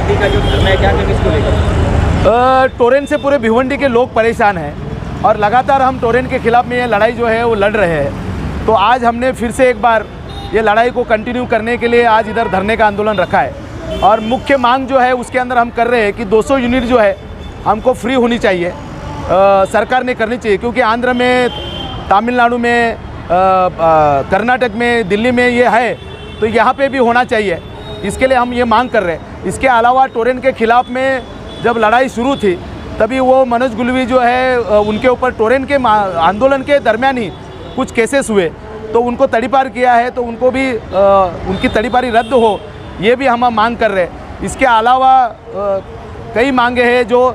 Party का जो धरना है, क्या कहेंगे इसको लेकर? टोरेन से पूरे भिवंडी के लोग परेशान हैं और लगातार हम टोरेन के खिलाफ में ये लड़ाई जो है वो लड़ रहे हैं। तो आज हमने फिर से एक बार ये लड़ाई को कंटिन्यू करने के लिए आज इधर धरने का आंदोलन रखा है। और मुख्य मांग जो है उसके अंदर हम कर रहे हैं कि 200 यूनिट जो है हमको फ्री होनी चाहिए, सरकार ने करनी चाहिए। क्योंकि आंध्र में, तमिलनाडु में, कर्नाटक में, दिल्ली में ये है, तो यहाँ पे भी होना चाहिए। इसके लिए हम ये मांग कर रहे हैं। इसके अलावा टोरेन के खिलाफ़ में जब लड़ाई शुरू थी तभी वो मनोज गुलवी जो है उनके ऊपर टोरेन के आंदोलन के दरमियान ही कुछ केसेस हुए, तो उनको तड़ीपार किया है, तो उनको भी उनकी तड़ीपारी रद्द हो, ये भी हम मांग कर रहे हैं। इसके अलावा कई मांगे हैं। जो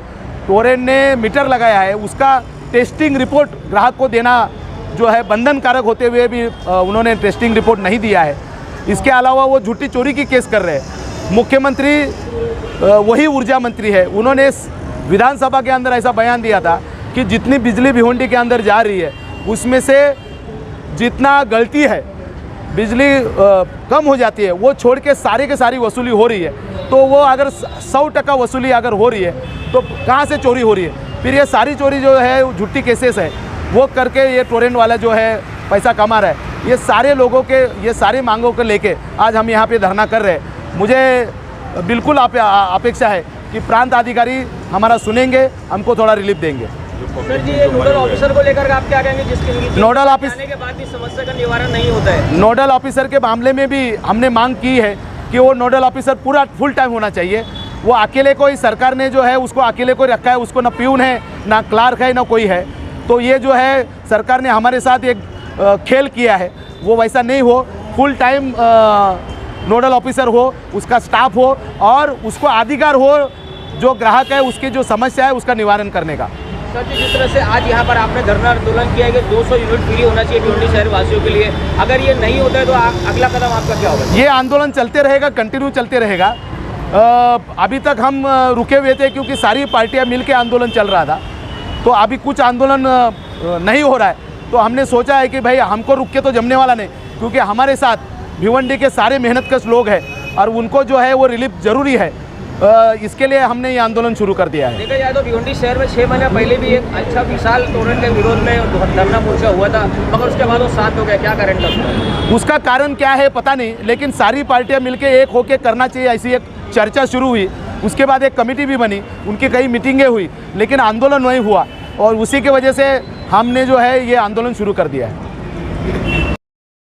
टोरेन ने मीटर लगाया है उसका टेस्टिंग रिपोर्ट ग्राहक को देना जो है बंधनकारक होते हुए भी उन्होंने टेस्टिंग रिपोर्ट नहीं दिया है। इसके अलावा वो झूठी चोरी की केस कर रहे हैं। मुख्यमंत्री वही ऊर्जा मंत्री है, उन्होंने विधानसभा के अंदर ऐसा बयान दिया था कि जितनी बिजली भिवंडी के अंदर जा रही है उसमें से जितना गलती है, बिजली कम हो जाती है, वो छोड़ के के सारी वसूली हो रही है। तो वो अगर 100% वसूली अगर हो रही है तो कहाँ से चोरी हो रही है? फिर ये सारी चोरी जो है झूठी केसेस है वो करके ये टोरेन वाला जो है पैसा कमा रहा है। ये सारे लोगों के, ये सारे मांगों को लेके आज हम यहाँ पे धरना कर रहे हैं। मुझे बिल्कुल अपेक्षा है कि प्रांत अधिकारी हमारा सुनेंगे, हमको थोड़ा रिलीफ देंगे। सर जी, ये नोडल ऑफिसर को लेकर आप क्या कहेंगे, जिसके नोडल ऑफिसर के बाद भी समस्या का निवारण नहीं होता है? नोडल ऑफिसर के मामले में भी हमने मांग की है कि वो नोडल ऑफिसर पूरा फुल टाइम होना चाहिए। वो अकेले को ही सरकार ने जो है उसको अकेले को रखा है, उसको ना प्यून है, ना क्लार्क है, ना कोई है। तो ये जो है सरकार ने हमारे साथ एक खेल किया है, वो वैसा नहीं हो। फुल टाइम नोडल ऑफिसर हो, उसका स्टाफ हो और उसको अधिकार हो जो ग्राहक है उसकी जो समस्या है उसका निवारण करने का। सर जी, जिस तरह से आज यहाँ पर आपने धरना आंदोलन किया है कि 200 यूनिट फ्री होना चाहिए भिवंडी शहर वासियों के लिए, अगर ये नहीं होता है तो अगला कदम आपका क्या होगा? ये आंदोलन चलते रहेगा, कंटिन्यू चलते रहेगा। अभी तक हम रुके हुए थे क्योंकि सारी पार्टियां मिल के आंदोलन चल रहा था, तो अभी कुछ आंदोलन नहीं हो रहा है। तो हमने सोचा है कि भाई हमको रुक के तो जमने वाला नहीं, क्योंकि हमारे साथ भिवंडी के सारे मेहनतकश लोग हैं और उनको जो है वो रिलीफ ज़रूरी है। इसके लिए हमने ये आंदोलन शुरू कर दिया है। देखा जाए तो भिवंडी शहर में 6 महीने पहले भी एक अच्छा विशाल टोरेन के विरोध में धरना मोर्चा हुआ था, मगर उसके बाद वो शांत हो गया। क्या कारण था? उसका कारण क्या है पता नहीं, लेकिन सारी पार्टियां मिलकर एक होकर करना चाहिए, ऐसी एक चर्चा शुरू हुई। उसके बाद एक कमेटी भी बनी, उनकी कई मीटिंगें हुई, लेकिन आंदोलन नहीं हुआ और उसी की वजह से हमने जो है ये आंदोलन शुरू कर दिया है।